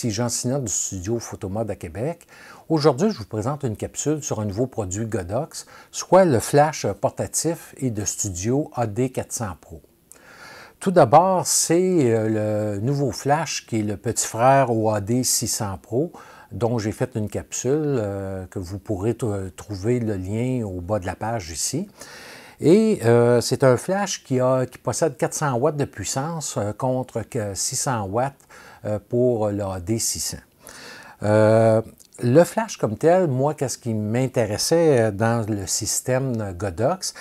ici Jean Sinat du studio Photomode à Québec. Aujourd'hui, je vous présente une capsule sur un nouveau produit Godox, soit le flash portatif et de studio AD400 Pro. Tout d'abord, c'est le nouveau flash qui est le petit frère au AD600 Pro, dont j'ai fait une capsule que vous pourrez trouver le lien au bas de la page ici. Et c'est un flash qui possède 400 watts de puissance contre 600 watts pour le AD600. Le flash comme tel, moi, qu'est-ce qui m'intéressait dans le système Godox,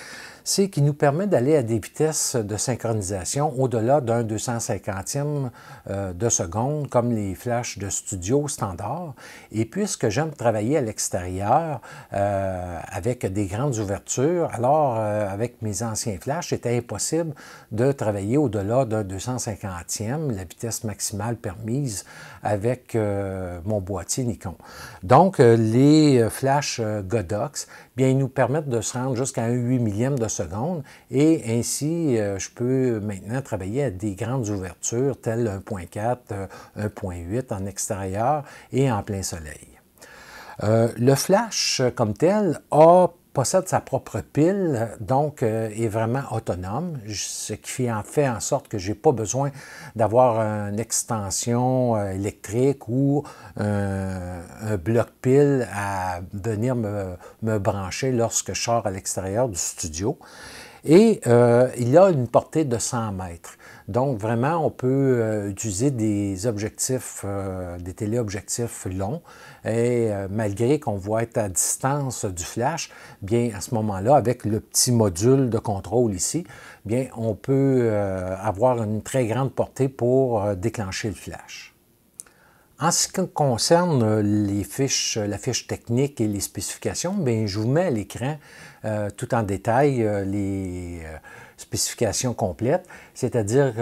c'est qu'il nous permet d'aller à des vitesses de synchronisation au-delà d'un 250e de seconde, comme les flashs de studio standard. Et puisque j'aime travailler à l'extérieur avec des grandes ouvertures, alors avec mes anciens flashs, c'était impossible de travailler au-delà d'un 250e, la vitesse maximale permise avec mon boîtier Nikon. Donc, les flashs Godox, bien, ils nous permettent de se rendre jusqu'à un 8 millième de seconde et ainsi, je peux maintenant travailler à des grandes ouvertures telles 1.4, 1.8 en extérieur et en plein soleil. Le flash comme tel possède sa propre pile, donc est vraiment autonome, ce qui fait en sorte que je n'ai pas besoin d'avoir une extension électrique ou un bloc pile à venir me brancher lorsque je sors à l'extérieur du studio. Et il a une portée de 100 mètres. Donc, vraiment, on peut utiliser des objectifs, des téléobjectifs longs. Et malgré qu'on va être à distance du flash, bien, à ce moment-là, avec le petit module de contrôle ici, bien, on peut avoir une très grande portée pour déclencher le flash. En ce qui concerne la fiche technique et les spécifications, bien, je vous mets à l'écran tout en détail les spécifications complètes, c'est-à-dire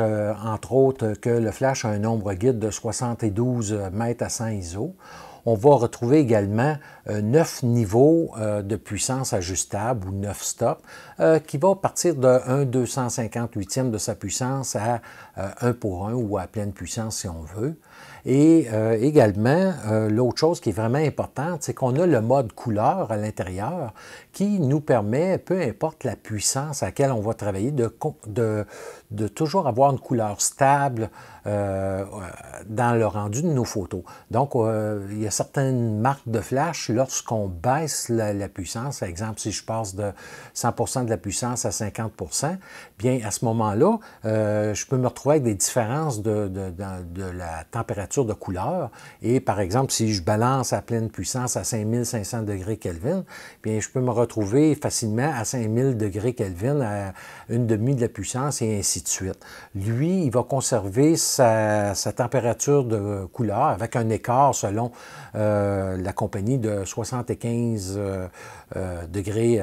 entre autres que le flash a un nombre guide de 72 mètres à 100 ISO. On va retrouver également 9 niveaux de puissance ajustable ou 9 stops qui va partir de 1 258e de sa puissance à 1 pour 1 ou à pleine puissance si on veut. Et également, l'autre chose qui est vraiment importante, c'est qu'on a le mode couleur à l'intérieur qui nous permet, peu importe la puissance à laquelle on va travailler, de toujours avoir une couleur stable dans le rendu de nos photos. Donc, il y a certaines marques de flash, lorsqu'on baisse la puissance, par exemple, si je passe de 100% de la puissance à 50%, bien, à ce moment-là, je peux me retrouver avec des différences de la température de couleur. Et par exemple, si je balance à pleine puissance à 5500 degrés Kelvin, bien, je peux me retrouver facilement à 5000 degrés Kelvin, à une demi de la puissance et ainsi de suite. Lui, il va conserver sa température de couleur avec un écart selon la compagnie de 75 degrés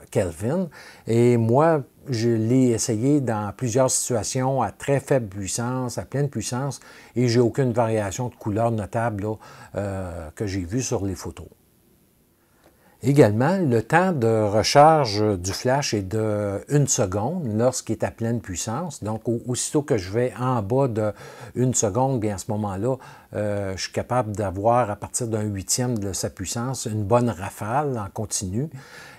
Kelvin. Et moi, je l'ai essayé dans plusieurs situations à très faible puissance, à pleine puissance, et j'ai aucune variation de couleur notable là, que j'ai vue sur les photos. Également, le temps de recharge du flash est de 1 seconde lorsqu'il est à pleine puissance. Donc, aussitôt que je vais en bas de 1 seconde, bien à ce moment-là, je suis capable d'avoir à partir d'un 8e de sa puissance une bonne rafale en continu.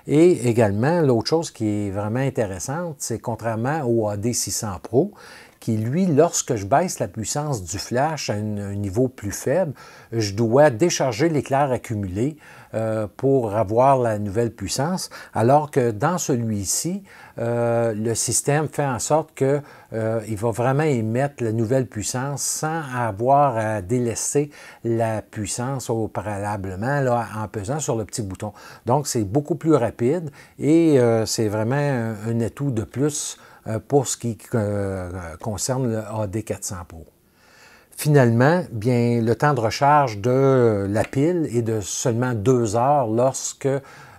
Et également, l'autre chose qui est vraiment intéressante, c'est contrairement au AD600 Pro, qui, lui, lorsque je baisse la puissance du flash à un niveau plus faible, je dois décharger l'éclair accumulé pour avoir la nouvelle puissance, alors que dans celui-ci, le système fait en sorte qu'il va vraiment émettre la nouvelle puissance sans avoir à délester la puissance préalablement là, en pesant sur le petit bouton. Donc, c'est beaucoup plus rapide et c'est vraiment un atout de plus pour ce qui concerne le AD400 Pro. Finalement, bien, le temps de recharge de la pile est de seulement 2 heures lorsque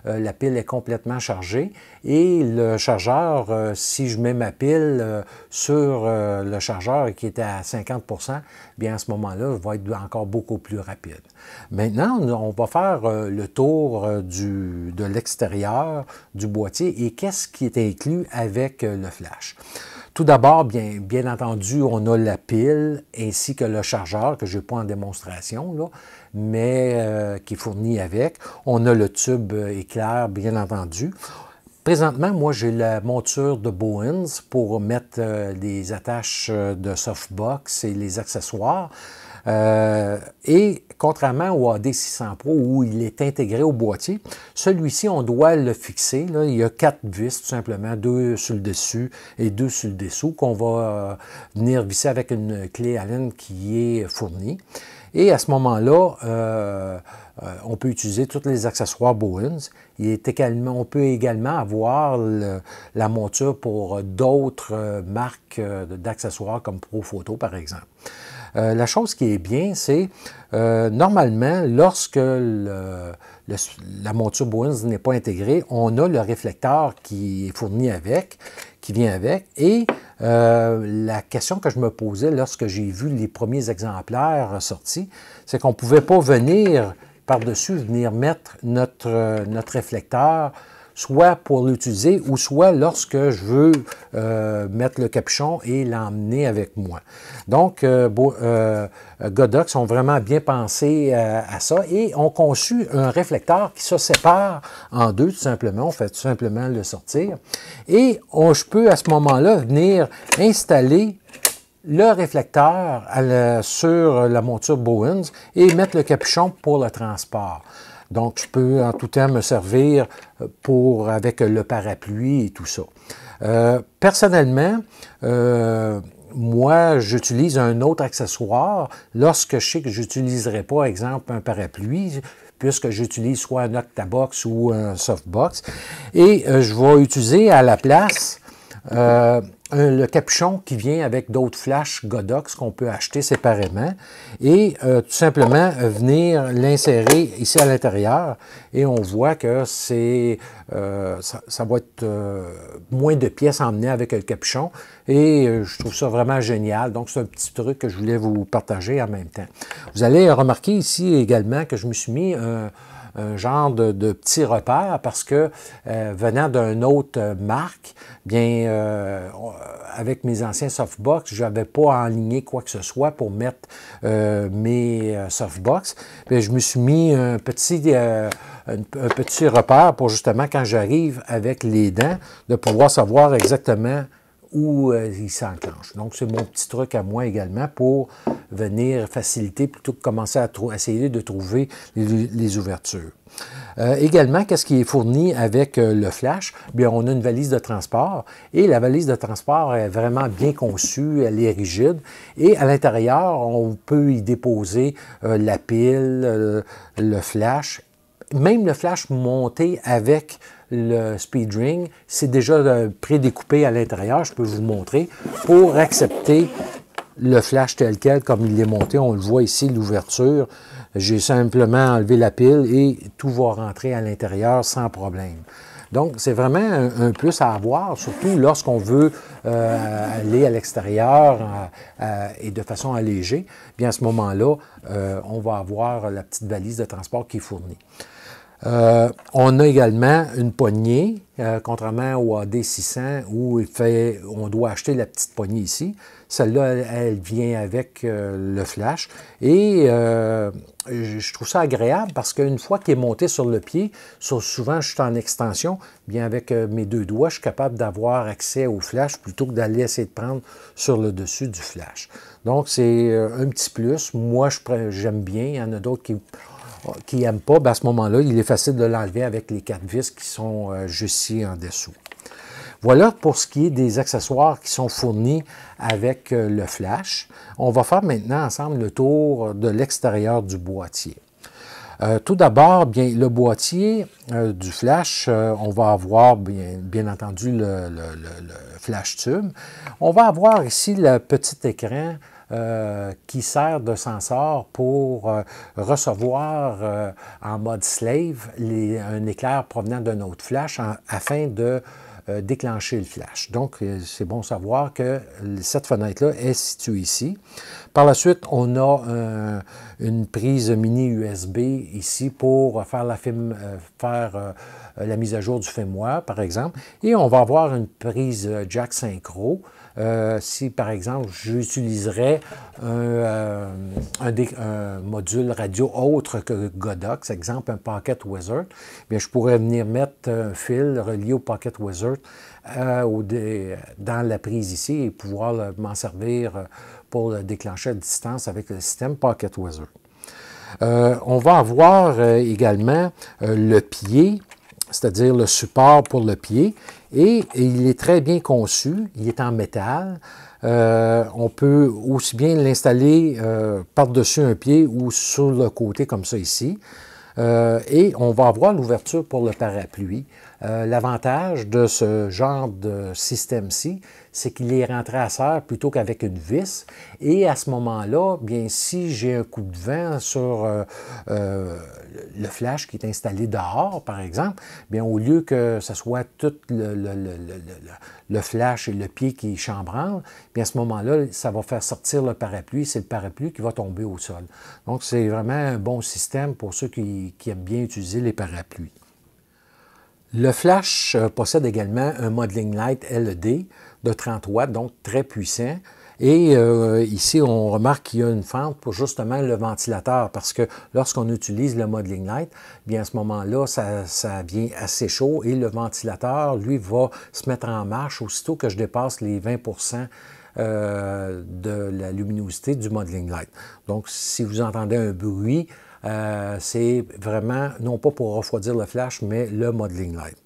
la pile est complètement chargée. Et le chargeur, si je mets ma pile sur le chargeur qui était à 50%, bien à ce moment-là, va être encore beaucoup plus rapide. Maintenant, on va faire le tour de l'extérieur du boîtier et qu'est-ce qui est inclus avec le flash. Tout d'abord, bien entendu, on a la pile ainsi que le chargeur que je n'ai pas en démonstration, là, mais qui est fourni avec. On a le tube éclair, bien entendu. Présentement, moi, j'ai la monture de Bowens pour mettre les attaches de softbox et les accessoires. Et contrairement au AD600 Pro où il est intégré au boîtier, celui-ci, on doit le fixer. Là. Il y a 4 vis, tout simplement, 2 sur le dessus et 2 sur le dessous, qu'on va venir visser avec une clé Allen qui est fournie. Et à ce moment-là, on peut utiliser tous les accessoires Bowens. On peut également avoir la monture pour d'autres marques d'accessoires comme Profoto, par exemple. La chose qui est bien, c'est normalement, lorsque la monture Bowens n'est pas intégrée, on a le réflecteur qui est fourni avec, qui vient avec. Et la question que je me posais lorsque j'ai vu les premiers exemplaires sortis, c'est qu'on ne pouvait pas venir par-dessus, venir mettre notre réflecteur, soit pour l'utiliser ou soit lorsque je veux mettre le capuchon et l'emmener avec moi. Donc, Godox ont vraiment bien pensé à ça et ont conçu un réflecteur qui se sépare en deux, tout simplement. On fait tout simplement le sortir. Et je peux à ce moment-là venir installer le réflecteur sur la monture Bowens et mettre le capuchon pour le transport. Donc, je peux en tout temps me servir avec le parapluie et tout ça. Personnellement, moi, j'utilise un autre accessoire lorsque je sais que je n'utiliserai pas, exemple, un parapluie, puisque j'utilise soit un Octabox ou un Softbox. Et je vais utiliser à la place le capuchon qui vient avec d'autres flashs Godox qu'on peut acheter séparément et tout simplement venir l'insérer ici à l'intérieur et on voit que ça va être moins de pièces emmenées avec le capuchon et je trouve ça vraiment génial. Donc c'est un petit truc que je voulais vous partager en même temps. Vous allez remarquer ici également que je me suis mis un genre de petit repère parce que venant d'une autre marque, bien avec mes anciens softbox, je n'avais pas enligné quoi que ce soit pour mettre mes softbox. Bien, je me suis mis un petit repère pour justement quand j'arrive avec les dents, de pouvoir savoir exactement où il s'enclenche. Donc, c'est mon petit truc à moi également pour venir faciliter plutôt que commencer à essayer de trouver les ouvertures. Également, qu'est-ce qui est fourni avec le flash? Bien, on a une valise de transport et la valise de transport est vraiment bien conçue, elle est rigide et à l'intérieur, on peut y déposer la pile, le flash, même le flash monté avec le speed ring, c'est déjà prédécoupé à l'intérieur, je peux vous le montrer, pour accepter le flash tel quel, comme il est monté. On le voit ici, l'ouverture. J'ai simplement enlevé la pile et tout va rentrer à l'intérieur sans problème. Donc, c'est vraiment un plus à avoir, surtout lorsqu'on veut aller à l'extérieur et de façon allégée. Bien, à ce moment-là, on va avoir la petite valise de transport qui est fournie. On a également une poignée, contrairement au AD600 où on doit acheter la petite poignée ici. Celle-là, elle vient avec le flash. Et je trouve ça agréable parce qu'une fois qu'il est monté sur le pied, souvent je suis en extension, bien avec mes deux doigts, je suis capable d'avoir accès au flash plutôt que d'aller essayer de prendre sur le dessus du flash. Donc c'est un petit plus. Moi, j'aime bien. Il y en a d'autres qui n'aiment pas, bien à ce moment-là, il est facile de l'enlever avec les 4 vis qui sont juste ici en dessous. Voilà pour ce qui est des accessoires qui sont fournis avec le flash. On va faire maintenant ensemble le tour de l'extérieur du boîtier. Tout d'abord, bien le boîtier du flash, on va avoir bien entendu le flash tube. On va avoir ici le petit écran qui sert de sensor pour recevoir en mode slave un éclair provenant d'un autre flash afin de déclencher le flash. Donc, c'est bon de savoir que cette fenêtre-là est située ici. Par la suite, on a une prise mini USB ici pour faire la mise à jour du firmware, par exemple. Et on va avoir une prise jack synchro si, par exemple, j'utiliserais un module radio autre que Godox, exemple un Pocket Wizard, bien, je pourrais venir mettre un fil relié au Pocket Wizard dans la prise ici et pouvoir m'en servir pour le déclencher à distance avec le système Pocket Wizard. On va avoir également le pied, c'est-à-dire le support pour le pied, et il est très bien conçu, il est en métal. On peut aussi bien l'installer par-dessus un pied ou sur le côté comme ça ici. Et on va avoir l'ouverture pour le parapluie. L'avantage de ce genre de système-ci, c'est qu'il est rentré à serre plutôt qu'avec une vis. Et à ce moment-là, bien, si j'ai un coup de vent sur le flash qui est installé dehors, par exemple, bien, au lieu que ce soit tout le flash et le pied qui chambranle, bien, à ce moment-là, ça va faire sortir le parapluie. C'est le parapluie qui va tomber au sol. Donc, c'est vraiment un bon système pour ceux qui aiment bien utiliser les parapluies. Le flash possède également un Modeling Light LED de 30 watts, donc très puissant. Et ici, on remarque qu'il y a une fente pour justement le ventilateur, parce que lorsqu'on utilise le Modeling Light, bien à ce moment-là, ça vient assez chaud et le ventilateur, lui, va se mettre en marche aussitôt que je dépasse les 20% de la luminosité du Modeling Light. Donc, si vous entendez un bruit, c'est vraiment, non pas pour refroidir le flash, mais le Modeling Light.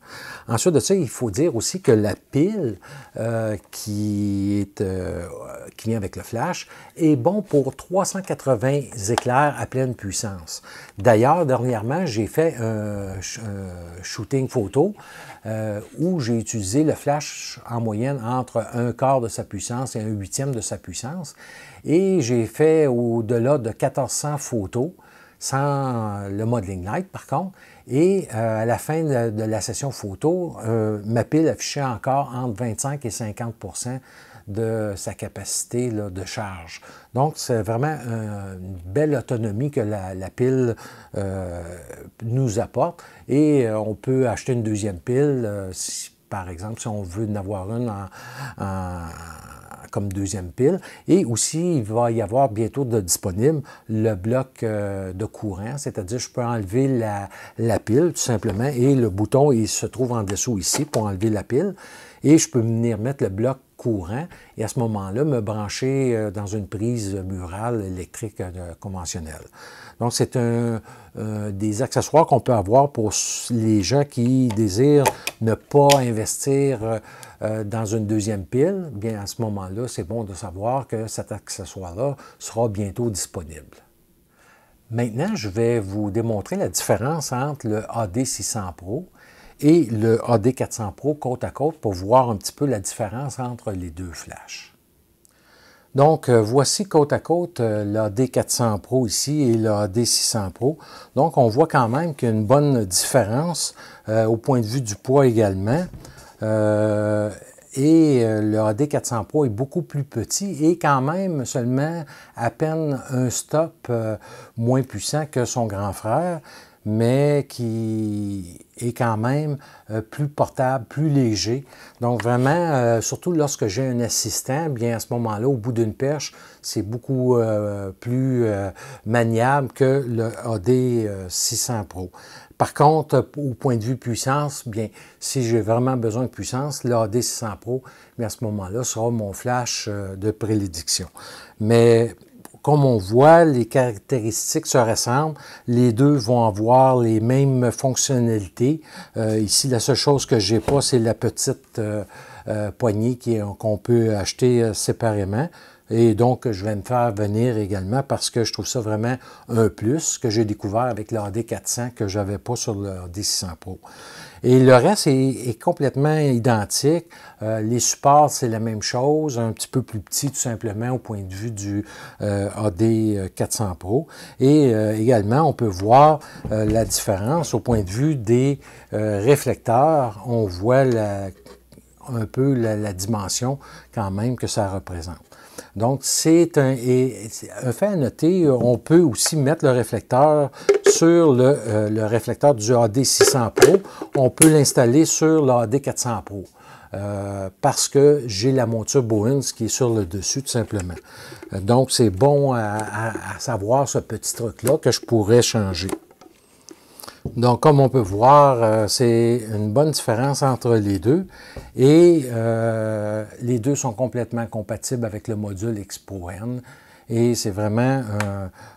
Ensuite de ça, il faut dire aussi que la pile qui vient avec le flash est bon pour 380 éclairs à pleine puissance. D'ailleurs, dernièrement, j'ai fait un shooting photo où j'ai utilisé le flash en moyenne entre 1/4 de sa puissance et 1/8 de sa puissance. Et j'ai fait au-delà de 1400 photos sans le Modeling Light, par contre. Et à la fin de la session photo, ma pile affichait encore entre 25 et 50% de sa capacité là, de charge. Donc, c'est vraiment une belle autonomie que la pile nous apporte. Et on peut acheter une deuxième pile, par exemple, si on veut en avoir une comme deuxième pile. Et aussi, il va y avoir bientôt de disponible le bloc de courant, c'est-à-dire je peux enlever la pile tout simplement et le bouton, il se trouve en dessous ici pour enlever la pile. Et je peux venir mettre le bloc courant et à ce moment-là, me brancher dans une prise murale électrique conventionnelle. Donc, c'est des accessoires qu'on peut avoir pour les gens qui désirent ne pas investir dans une deuxième pile. Bien, à ce moment-là, c'est bon de savoir que cet accessoire-là sera bientôt disponible. Maintenant, je vais vous démontrer la différence entre le AD600 Pro et le AD400 Pro côte à côte pour voir un petit peu la différence entre les deux flashs. Donc, voici côte à côte l'AD400 Pro ici et le AD600 Pro. Donc, on voit quand même qu'il y a une bonne différence au point de vue du poids également. Le AD400 Pro est beaucoup plus petit et quand même seulement à peine un stop moins puissant que son grand frère, mais qui est quand même plus portable, plus léger. Donc vraiment, surtout lorsque j'ai un assistant, bien à ce moment-là, au bout d'une perche, c'est beaucoup plus maniable que le AD600 Pro. Par contre, au point de vue puissance, bien, si j'ai vraiment besoin de puissance, le AD600 Pro, bien, à ce moment-là, sera mon flash de prédilection. Mais comme on voit, les caractéristiques se ressemblent. Les deux vont avoir les mêmes fonctionnalités. Ici, la seule chose que j'ai pas, c'est la petite poignée qu'on peut acheter séparément. Et donc, je vais me faire venir également parce que je trouve ça vraiment un plus que j'ai découvert avec le AD400 que je n'avais pas sur le AD600 Pro. Et le reste est complètement identique. Les supports, c'est la même chose, un petit peu plus petit tout simplement au point de vue du AD400 Pro. Et également, on peut voir la différence au point de vue des réflecteurs. On voit un peu la dimension quand même que ça représente. Donc, c'est un fait à noter, on peut aussi mettre le réflecteur sur le réflecteur du AD600 Pro. On peut l'installer sur le AD400 Pro. parce que j'ai la monture Bowens qui est sur le dessus, tout simplement. Donc, c'est bon à savoir ce petit truc-là que je pourrais changer. Donc, comme on peut voir, c'est une bonne différence entre les deux. Et les deux sont complètement compatibles avec le module X-Pro-N. Et c'est vraiment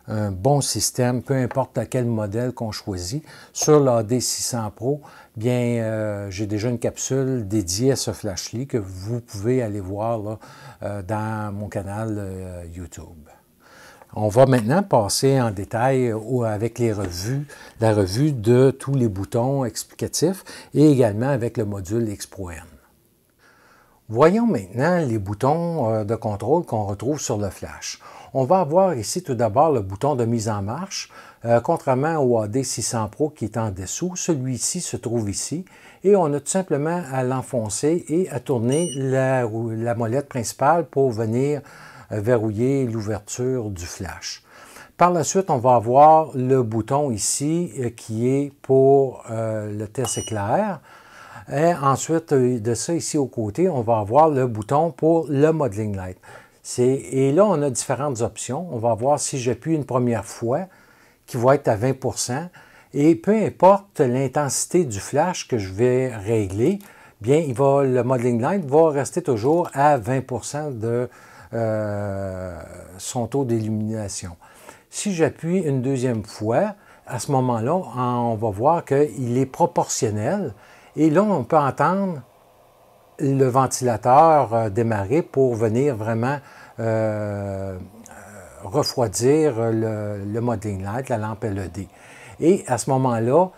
un bon système, peu importe quel modèle qu'on choisit. Sur l'AD600 Pro, bien, j'ai déjà une capsule dédiée à ce flash-lit que vous pouvez aller voir là, dans mon canal YouTube. On va maintenant passer en détail avec les revues, la revue de tous les boutons explicatifs et également avec le module X-Pro-N. Voyons maintenant les boutons de contrôle qu'on retrouve sur le flash. On va avoir ici tout d'abord le bouton de mise en marche. Contrairement au AD600 Pro qui est en dessous, celui-ci se trouve ici et on a tout simplement à l'enfoncer et à tourner la molette principale pour venir verrouiller l'ouverture du flash. Par la suite, on va avoir le bouton ici qui est pour le test éclair. Et ensuite de ça, ici au côté, on va avoir le bouton pour le modeling light. Et là, on a différentes options. On va voir si j'appuie une première fois, qui va être à 20 %. Et peu importe l'intensité du flash que je vais régler, bien, le modeling light va rester toujours à 20 % de son taux d'illumination. Si j'appuie une deuxième fois, à ce moment-là, on va voir qu'il est proportionnel. Et là, on peut entendre le ventilateur démarrer pour venir vraiment refroidir le modeling light, la lampe LED. Et à ce moment-là,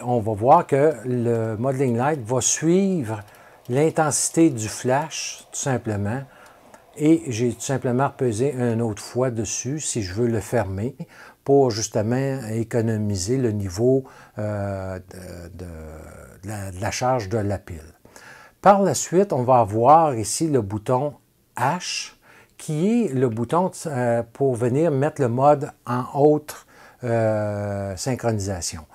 on va voir que le modeling light va suivre l'intensité du flash, tout simplement. Et j'ai tout simplement repesé une autre fois dessus si je veux le fermer pour justement économiser le niveau de la charge de la pile. Par la suite, on va avoir ici le bouton H qui est le bouton pour venir mettre le mode en haute synchronisation.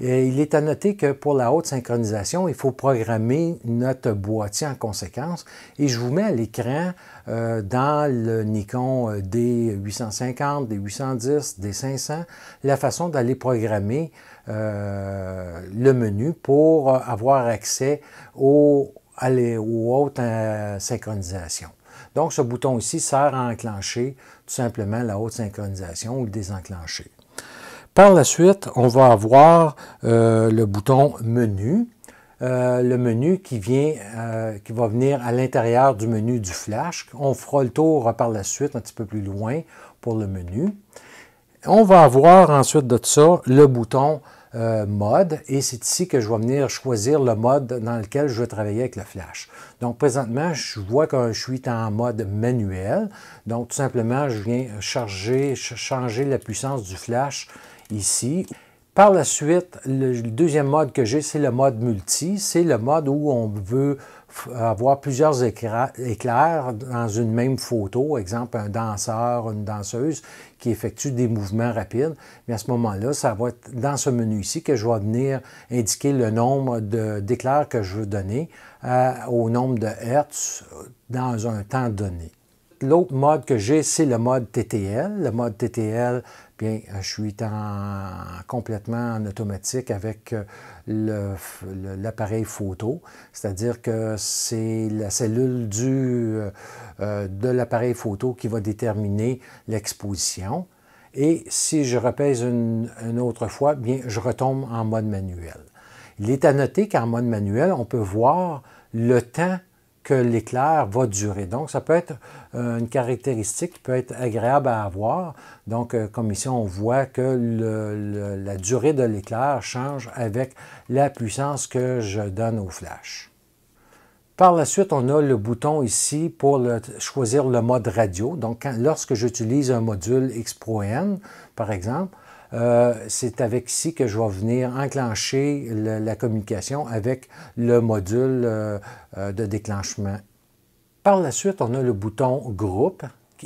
Et il est à noter que pour la haute synchronisation, il faut programmer notre boîtier en conséquence. Et je vous mets à l'écran dans le Nikon D850, D810, D500, la façon d'aller programmer le menu pour avoir accès aux hautes synchronisations. Donc, ce bouton ici sert à enclencher tout simplement la haute synchronisation ou le désenclencher. Par la suite, on va avoir le bouton menu. Le menu qui va venir à l'intérieur du menu du flash. On fera le tour par la suite un petit peu plus loin pour le menu. On va avoir ensuite de ça le bouton mode et c'est ici que je vais venir choisir le mode dans lequel je vais travailler avec le flash. Donc présentement, je vois que je suis en mode manuel. Donc tout simplement, je viens changer la puissance du flash ici. Par la suite, le deuxième mode que j'ai, c'est le mode multi. C'est le mode où on veut avoir plusieurs éclairs dans une même photo. Exemple, un danseur, une danseuse qui effectue des mouvements rapides. Mais à ce moment-là, ça va être dans ce menu ici que je vais venir indiquer le nombre d'éclairs que je veux donner au nombre de Hertz dans un temps donné. L'autre mode que j'ai, c'est le mode TTL. Le mode TTL, bien, je suis complètement en automatique avec l'appareil photo. C'est-à-dire que c'est la cellule de l'appareil photo qui va déterminer l'exposition. Et si je repèse une autre fois, bien, je retombe en mode manuel. Il est à noter qu'en mode manuel, on peut voir le temps que l'éclair va durer. Donc, ça peut être une caractéristique qui peut être agréable à avoir. Donc, comme ici, on voit que la durée de l'éclair change avec la puissance que je donne au flash. Par la suite, on a le bouton ici pour choisir le mode radio. Donc, lorsque j'utilise un module X-Pro-N, par exemple, c'est avec ici que je vais venir enclencher la communication avec le module de déclenchement. Par la suite, on a le bouton groupe.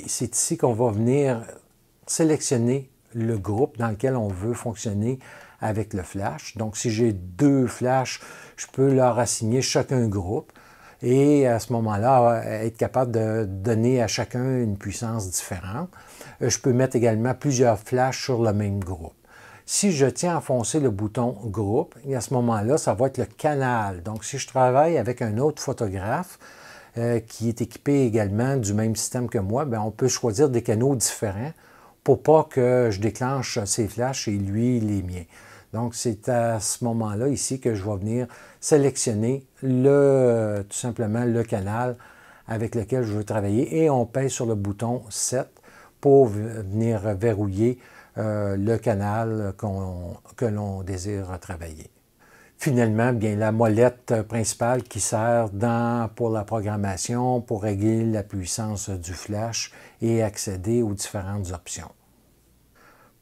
C'est ici qu'on va venir sélectionner le groupe dans lequel on veut fonctionner avec le flash. Donc, si j'ai deux flashs, je peux leur assigner chacun un groupe. et à ce moment-là, être capable de donner à chacun une puissance différente. Je peux mettre également plusieurs flashs sur le même groupe. Si je tiens à enfoncer le bouton « Groupe », à ce moment-là, ça va être le canal. Donc, si je travaille avec un autre photographe qui est équipé également du même système que moi, bien, on peut choisir des canaux différents pour pas que je déclenche ses flashs et lui, les miens. Donc, c'est à ce moment-là ici que je vais venir sélectionner tout simplement le canal avec lequel je veux travailler et on pèse sur le bouton « 7 » pour venir verrouiller le canal que l'on désire travailler. Finalement, bien, la molette principale qui sert pour la programmation, pour régler la puissance du flash et accéder aux différentes options.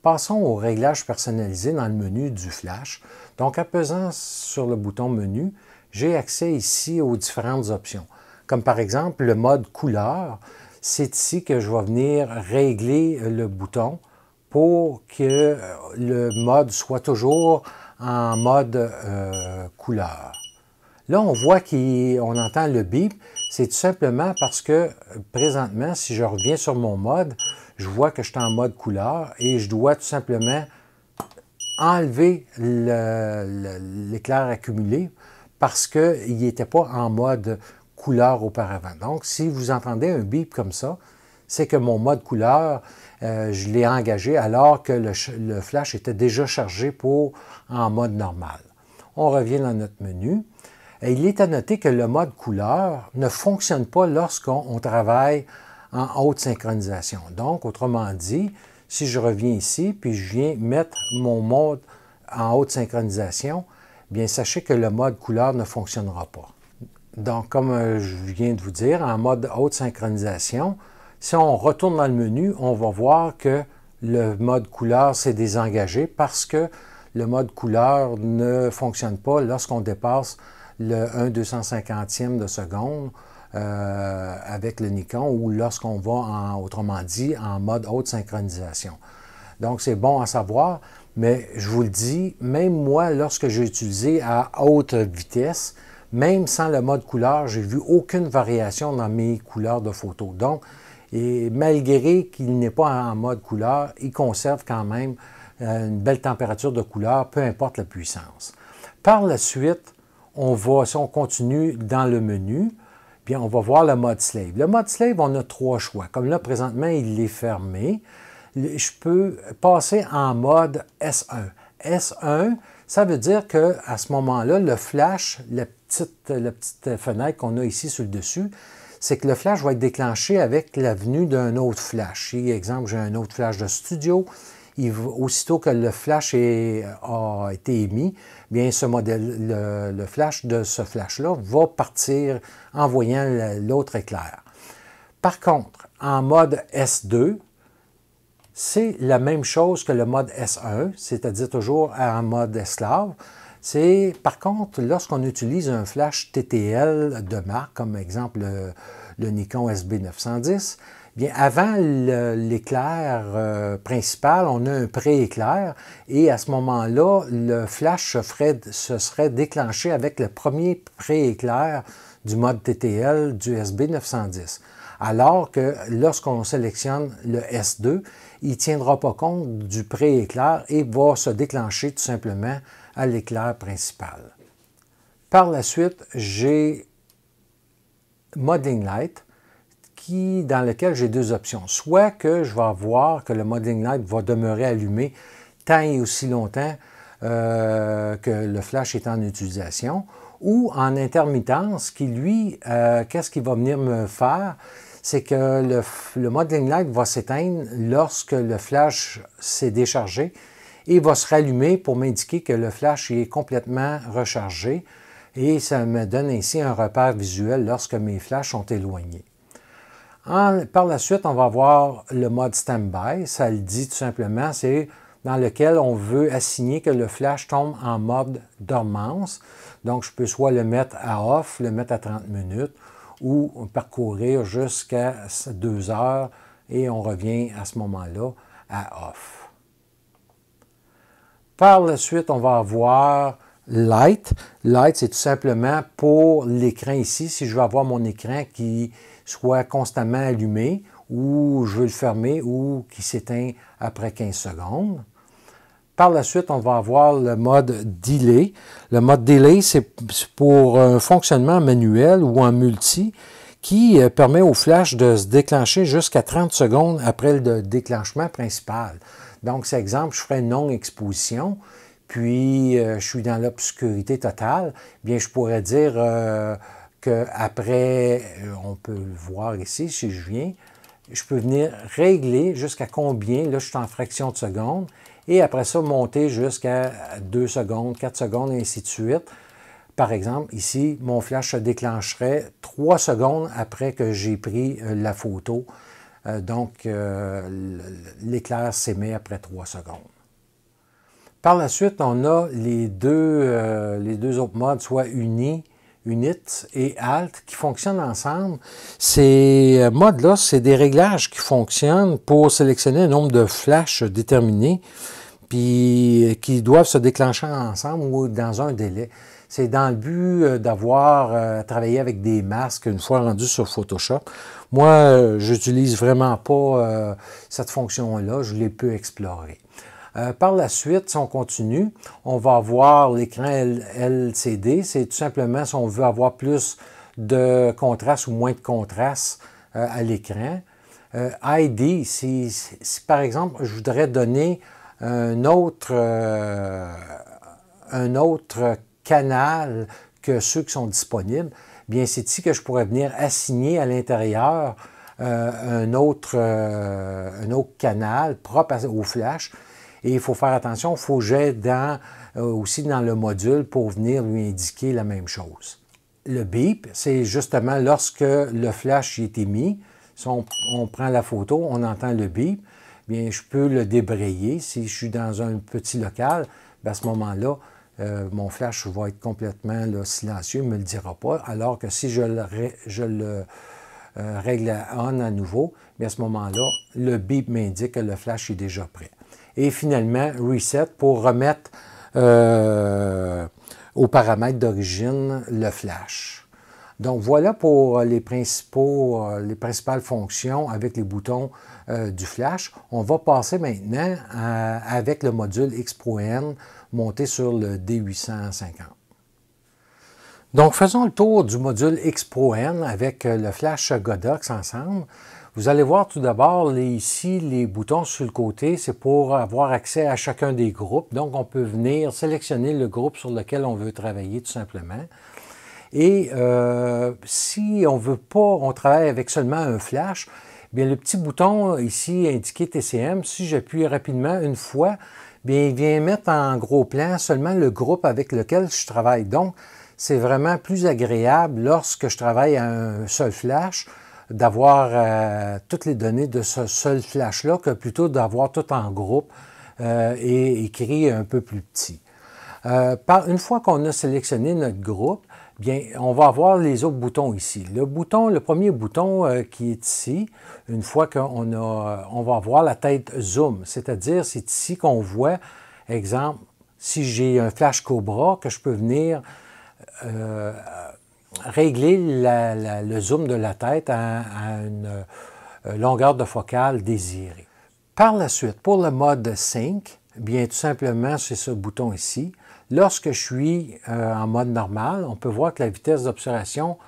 Passons au réglage personnalisé dans le menu du flash. Donc, en pesant sur le bouton menu, j'ai accès ici aux différentes options. Comme par exemple le mode couleur, c'est ici que je vais venir régler le bouton pour que le mode soit toujours en mode couleur. Là, on voit qu'on entend le bip. C'est tout simplement parce que présentement, si je reviens sur mon mode, je vois que je suis en mode couleur et je dois tout simplement enlever l'éclair accumulé parce qu'il n'était pas en mode couleur auparavant. Donc, si vous entendez un bip comme ça, c'est que mon mode couleur, je l'ai engagé alors que le flash était déjà chargé en mode normal. On revient dans notre menu. Et il est à noter que le mode couleur ne fonctionne pas lorsqu'on travaille en haute synchronisation. Donc, autrement dit, si je reviens ici, puis je viens mettre mon mode en haute synchronisation, bien sachez que le mode couleur ne fonctionnera pas. Donc, comme je viens de vous dire, en mode haute synchronisation, si on retourne dans le menu, on va voir que le mode couleur s'est désengagé parce que le mode couleur ne fonctionne pas lorsqu'on dépasse le 1/250e de seconde avec le Nikon ou lorsqu'on va, autrement dit, en mode haute synchronisation. Donc, c'est bon à savoir, mais je vous le dis, même moi, lorsque j'ai utilisé à haute vitesse, même sans le mode couleur, j'ai vu aucune variation dans mes couleurs de photo. Donc, et malgré qu'il n'est pas en mode couleur, il conserve quand même une belle température de couleur, peu importe la puissance. Par la suite, si on continue dans le menu, bien, on va voir le mode slave. Le mode slave, on a trois choix. Comme là, présentement, il est fermé. Je peux passer en mode S1. S1, ça veut dire qu'à ce moment-là, le flash, la petite fenêtre qu'on a ici sur le dessus, c'est que le flash va être déclenché avec la venue d'un autre flash. Si, exemple, j'ai un autre flash de studio, aussitôt que le flash a été émis, bien ce modèle, le flash de ce flash-là va partir en voyant l'autre éclair. Par contre, en mode S2, c'est la même chose que le mode S1, c'est-à-dire toujours en mode esclave. Par contre, lorsqu'on utilise un flash TTL de marque, comme exemple le Nikon SB910, bien, avant l'éclair principal, on a un pré-éclair et à ce moment-là, le flash se serait déclenché avec le premier pré-éclair du mode TTL du SB910. Alors que lorsqu'on sélectionne le S2, il ne tiendra pas compte du pré-éclair et va se déclencher tout simplement à l'éclair principal. Par la suite, j'ai Modeling Light, dans lequel j'ai deux options. Soit que je vais voir que le Modeling Light va demeurer allumé tant et aussi longtemps que le flash est en utilisation, ou en intermittence, qui lui, qu'est-ce qu'il va venir me faire? C'est que le Modeling Light va s'éteindre lorsque le flash s'est déchargé et va se rallumer pour m'indiquer que le flash est complètement rechargé et ça me donne ainsi un repère visuel lorsque mes flashs sont éloignés. Par la suite, on va voir le mode Standby. Ça le dit tout simplement, c'est dans lequel on veut assigner que le flash tombe en mode dormance. Donc, je peux soit le mettre à off, le mettre à 30 minutes ou parcourir jusqu'à 2 heures et on revient à ce moment-là à off. Par la suite, on va avoir Light. Light, c'est tout simplement pour l'écran ici. Si je veux avoir mon écran qui soit constamment allumé, ou je veux le fermer, ou qui s'éteint après 15 secondes. Par la suite, on va avoir le mode Delay. Le mode Delay, c'est pour un fonctionnement manuel ou en multi qui permet au flash de se déclencher jusqu'à 30 secondes après le déclenchement principal. Donc, c'est exemple, je ferai une longue exposition, puis je suis dans l'obscurité totale, bien je pourrais dire qu'après, on peut le voir ici, si je viens, je peux venir régler jusqu'à combien, là je suis en fraction de seconde, et après ça monter jusqu'à 2 secondes, 4 secondes, et ainsi de suite. Par exemple, ici, mon flash se déclencherait 3 secondes après que j'ai pris la photo. Donc, l'éclair s'émet après 3 secondes. Par la suite, on a les deux autres modes, soit Unit et Alt, qui fonctionnent ensemble. Ces modes-là, c'est des réglages qui fonctionnent pour sélectionner un nombre de flashs déterminé, puis qui doivent se déclencher ensemble ou dans un délai. C'est dans le but d'avoir travaillé avec des masques une fois rendu sur Photoshop. Moi, j'utilise vraiment pas cette fonction-là, je l'ai peu explorée. Par la suite, si on continue, on va avoir l'écran LCD. C'est tout simplement si on veut avoir plus de contraste ou moins de contraste à l'écran. ID, si par exemple, je voudrais donner un autre canal que ceux qui sont disponibles, bien c'est ici que je pourrais venir assigner à l'intérieur un autre canal propre au flash. Et il faut faire attention, il faut que j'aille aussi dans le module pour venir lui indiquer la même chose. Le beep, c'est justement lorsque le flash est émis. Si on prend la photo, on entend le beep, bien je peux le débrayer. Si je suis dans un petit local, bien à ce moment-là, mon flash va être complètement là, silencieux, il ne me le dira pas. Alors que si je le règle à on à nouveau, bien à ce moment-là, le beep m'indique que le flash est déjà prêt. Et finalement, Reset pour remettre aux paramètres d'origine le flash. Donc voilà pour les principales fonctions avec les boutons du flash. On va passer maintenant avec le module X-Pro-N monté sur le D850. Donc faisons le tour du module X-Pro-N avec le flash Godox ensemble. Vous allez voir tout d'abord ici les boutons sur le côté, c'est pour avoir accès à chacun des groupes. Donc on peut venir sélectionner le groupe sur lequel on veut travailler tout simplement. Et si on veut pas, on travaille avec seulement un flash, bien le petit bouton ici indiqué TCM, si j'appuie rapidement une fois, bien il vient mettre en gros plan seulement le groupe avec lequel je travaille. Donc c'est vraiment plus agréable lorsque je travaille à un seul flash, d'avoir toutes les données de ce seul flash-là que plutôt d'avoir tout en groupe et écrit un peu plus petit. Une fois qu'on a sélectionné notre groupe, bien, on va avoir les autres boutons ici. Le premier bouton qui est ici, une fois qu'on va avoir la tête zoom, c'est-à-dire c'est ici qu'on voit, exemple, si j'ai un flash Cobra, que je peux venir régler le zoom de la tête à une longueur de focale désirée. Par la suite, pour le mode Sync, bien tout simplement, c'est ce bouton ici. Lorsque je suis en mode normal, on peut voir que la vitesse d'obturation,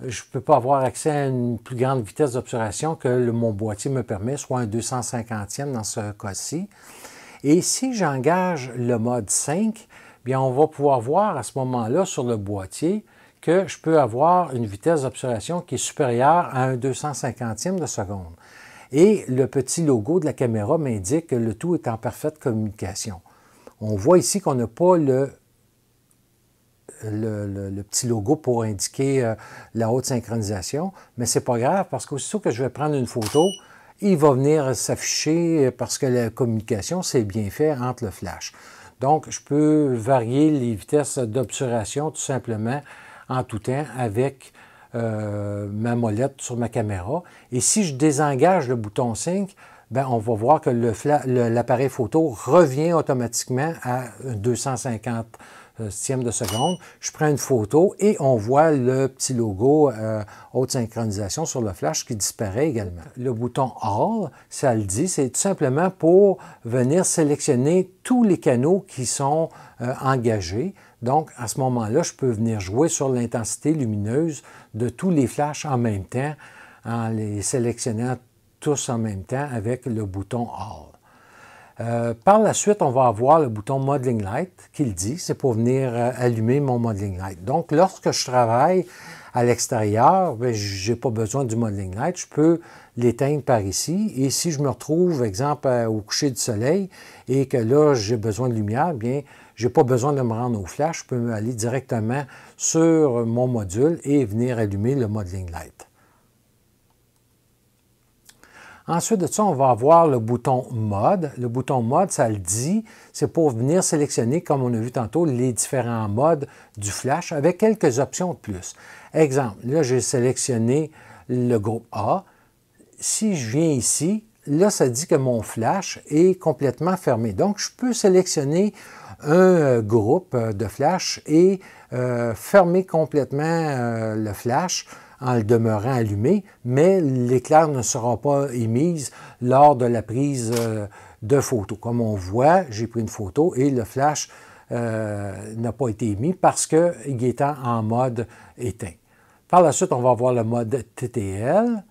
je ne peux pas avoir accès à une plus grande vitesse d'obturation que mon boîtier me permet, soit un 250e dans ce cas-ci. Et si j'engage le mode Sync, bien on va pouvoir voir à ce moment-là sur le boîtier que je peux avoir une vitesse d'obturation qui est supérieure à un 250e de seconde. Et le petit logo de la caméra m'indique que le tout est en parfaite communication. On voit ici qu'on n'a pas le petit logo pour indiquer la haute synchronisation, mais ce n'est pas grave parce qu'aussitôt que je vais prendre une photo, il va venir s'afficher parce que la communication, c'est bien fait entre le flash. Donc, je peux varier les vitesses d'obturation tout simplement en tout temps avec ma molette sur ma caméra. Et si je désengage le bouton Sync, bien, on va voir que l'appareil photo revient automatiquement à 250 de seconde. Je prends une photo et on voit le petit logo haute synchronisation sur le flash qui disparaît également. Le bouton All, ça le dit, c'est tout simplement pour venir sélectionner tous les canaux qui sont engagés. Donc, à ce moment-là, je peux venir jouer sur l'intensité lumineuse de tous les flashs en même temps, en les sélectionnant tous en même temps avec le bouton All. Par la suite, on va avoir le bouton Modeling Light qui le dit, c'est pour venir allumer mon Modeling Light. Donc, lorsque je travaille à l'extérieur, je n'ai pas besoin du Modeling Light, je peux l'éteindre par ici. Et si je me retrouve, exemple, au coucher du soleil et que là, j'ai besoin de lumière, bien, je n'ai pas besoin de me rendre au flash, je peux aller directement sur mon module et venir allumer le Modeling Light. Ensuite de ça, on va avoir le bouton Mode. Le bouton Mode, ça le dit, c'est pour venir sélectionner, comme on a vu tantôt, les différents modes du flash avec quelques options de plus. Exemple, là, j'ai sélectionné le groupe A. Si je viens ici, là, ça dit que mon flash est complètement fermé. Donc, je peux sélectionner un groupe de flash et fermer complètement le flash en le demeurant allumé, mais l'éclair ne sera pas émis lors de la prise de photo. Comme on voit, j'ai pris une photo et le flash n'a pas été émis parce qu'il est en mode éteint. Par la suite, on va avoir le mode TTL.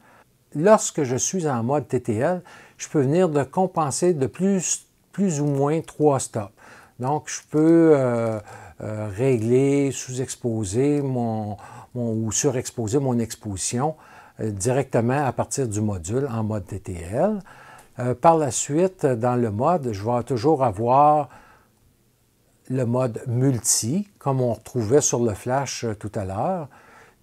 Lorsque je suis en mode TTL, je peux venir de compenser de plus ou moins 3 stops. Donc, je peux régler, sous-exposer ou surexposer mon exposition directement à partir du module en mode TTL. Par la suite, dans le mode, je vais toujours avoir le mode multi, comme on retrouvait sur le flash tout à l'heure.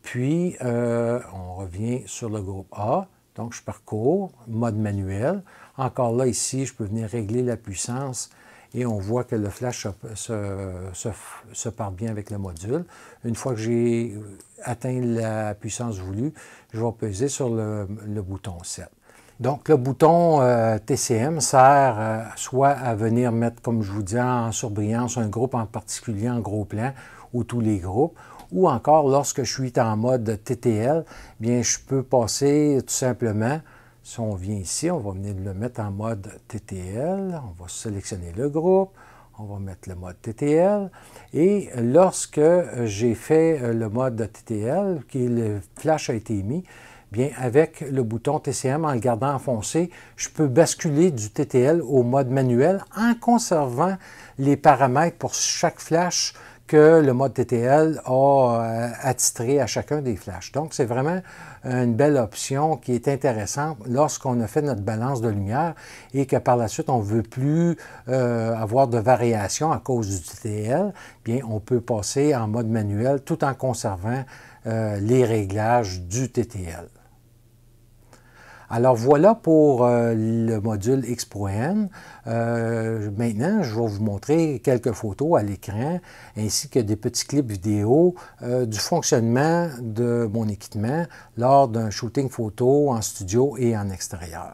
Puis, on revient sur le groupe A. Donc, je parcours, mode manuel. Encore là, ici, je peux venir régler la puissance et on voit que le flash se part bien avec le module. Une fois que j'ai atteint la puissance voulue, je vais peser sur le bouton 7. Donc, le bouton TCM sert soit à venir mettre, comme je vous dis, en surbrillance un groupe en particulier en gros plan ou tous les groupes, ou encore lorsque je suis en mode TTL, bien, je peux passer tout simplement. Si on vient ici, on va venir le mettre en mode TTL. On va sélectionner le groupe. On va mettre le mode TTL. Et lorsque j'ai fait le mode TTL, le flash a été émis, bien, avec le bouton TCM, en le gardant enfoncé, je peux basculer du TTL au mode manuel en conservant les paramètres pour chaque flash que le mode TTL a attitré à chacun des flashs. Donc, c'est vraiment une belle option qui est intéressante lorsqu'on a fait notre balance de lumière et que par la suite, on ne veut plus avoir de variation à cause du TTL. Bien, on peut passer en mode manuel tout en conservant les réglages du TTL. Alors voilà pour le module X Pro N. Maintenant, je vais vous montrer quelques photos à l'écran ainsi que des petits clips vidéo du fonctionnement de mon équipement lors d'un shooting photo en studio et en extérieur.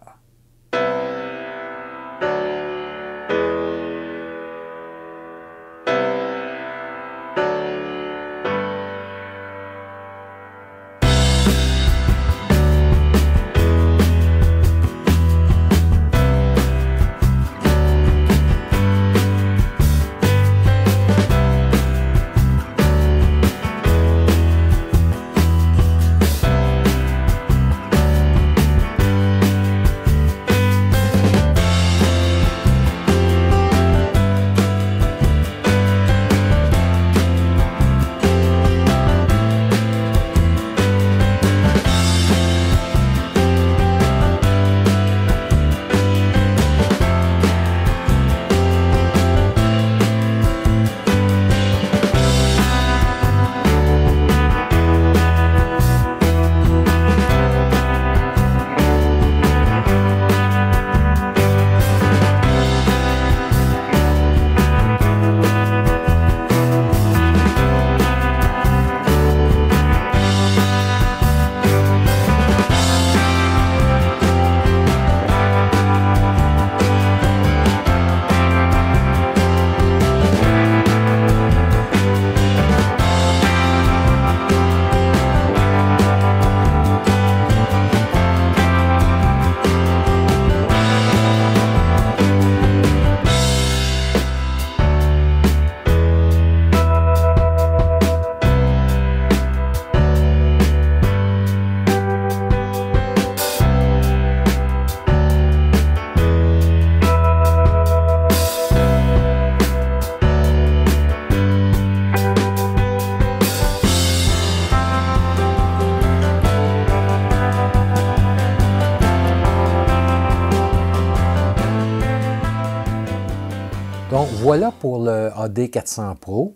voilà pour le AD400 Pro.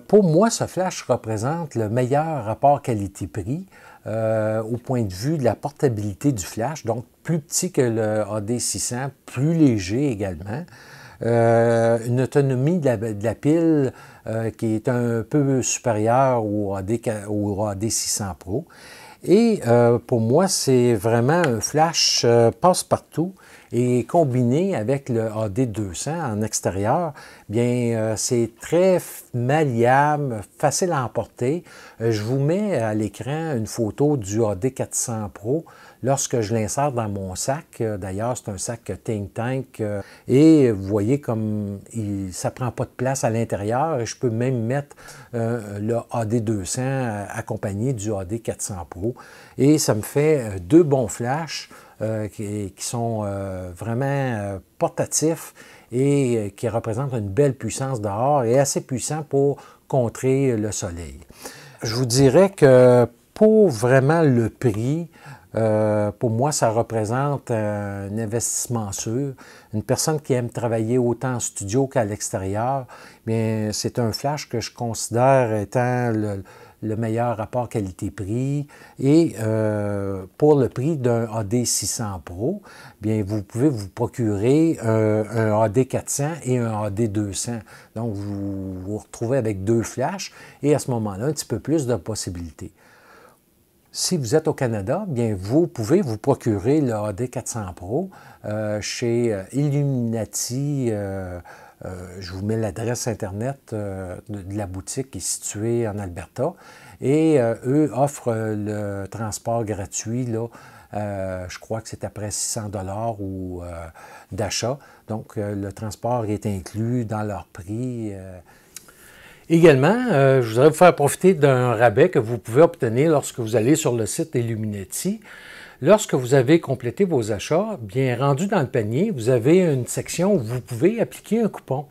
Pour moi, ce flash représente le meilleur rapport qualité-prix au point de vue de la portabilité du flash, donc plus petit que le AD600, plus léger également. Une autonomie de la pile qui est un peu supérieure au AD600 Pro. Et pour moi, c'est vraiment un flash passe-partout et combiné avec le AD200 en extérieur, bien c'est très malléable, facile à emporter. Je vous mets à l'écran une photo du AD400 Pro lorsque je l'insère dans mon sac. D'ailleurs, c'est un sac Think Tank et vous voyez comme ça ne prend pas de place à l'intérieur. Je peux même mettre le AD200 accompagné du AD400 Pro et ça me fait deux bons flashs qui sont vraiment portatifs et qui représentent une belle puissance dehors et assez puissant pour contrer le soleil. Je vous dirais que pour vraiment le prix, pour moi, ça représente un investissement sûr. Une personne qui aime travailler autant en studio qu'à l'extérieur, bien, c'est un flash que je considère étant le meilleur rapport qualité-prix. Et pour le prix d'un AD600 Pro, bien, vous pouvez vous procurer un AD400 et un AD200. Donc, vous vous retrouvez avec deux flashs et à ce moment-là, un petit peu plus de possibilités. Si vous êtes au Canada, bien vous pouvez vous procurer le AD400 Pro chez Illuminati. Je vous mets l'adresse Internet de la boutique qui est située en Alberta. Et eux offrent le transport gratuit, là, je crois que c'est après 600 $ ou d'achat. Donc, le transport est inclus dans leur prix. Également, je voudrais vous faire profiter d'un rabais que vous pouvez obtenir lorsque vous allez sur le site Illuminati. Lorsque vous avez complété vos achats, bien rendu dans le panier, vous avez une section où vous pouvez appliquer un coupon.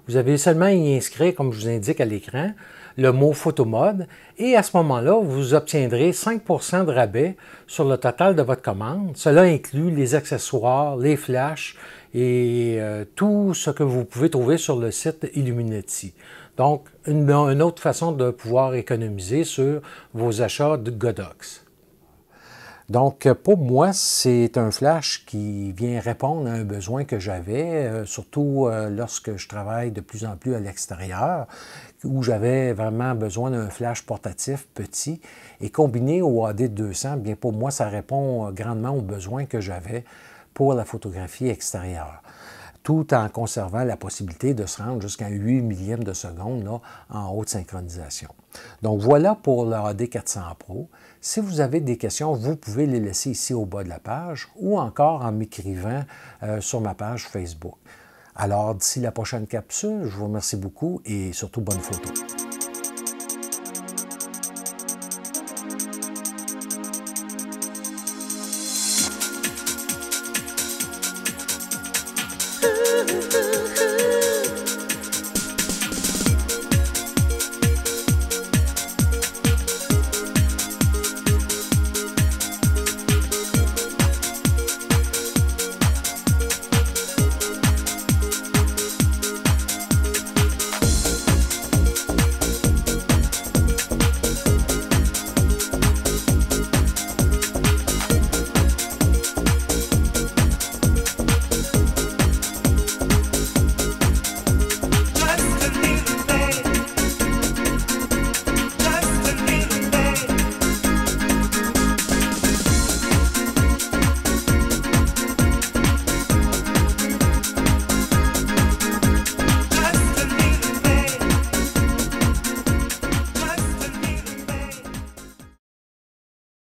Vous avez seulement à y inscrire, comme je vous indique à l'écran, le mot photomode et à ce moment-là, vous obtiendrez 5 % de rabais sur le total de votre commande. Cela inclut les accessoires, les flashs et tout ce que vous pouvez trouver sur le site Illuminati. Donc, une autre façon de pouvoir économiser sur vos achats de Godox. Donc, pour moi, c'est un flash qui vient répondre à un besoin que j'avais, surtout lorsque je travaille de plus en plus à l'extérieur, où j'avais vraiment besoin d'un flash portatif petit et combiné au AD200, bien pour moi, ça répond grandement aux besoins que j'avais pour la photographie extérieure, tout en conservant la possibilité de se rendre jusqu'à 8 millièmes de seconde là, en haute synchronisation. Donc voilà pour le AD400 Pro. Si vous avez des questions, vous pouvez les laisser ici au bas de la page ou encore en m'écrivant sur ma page Facebook. Alors d'ici la prochaine capsule, je vous remercie beaucoup et surtout bonne photo.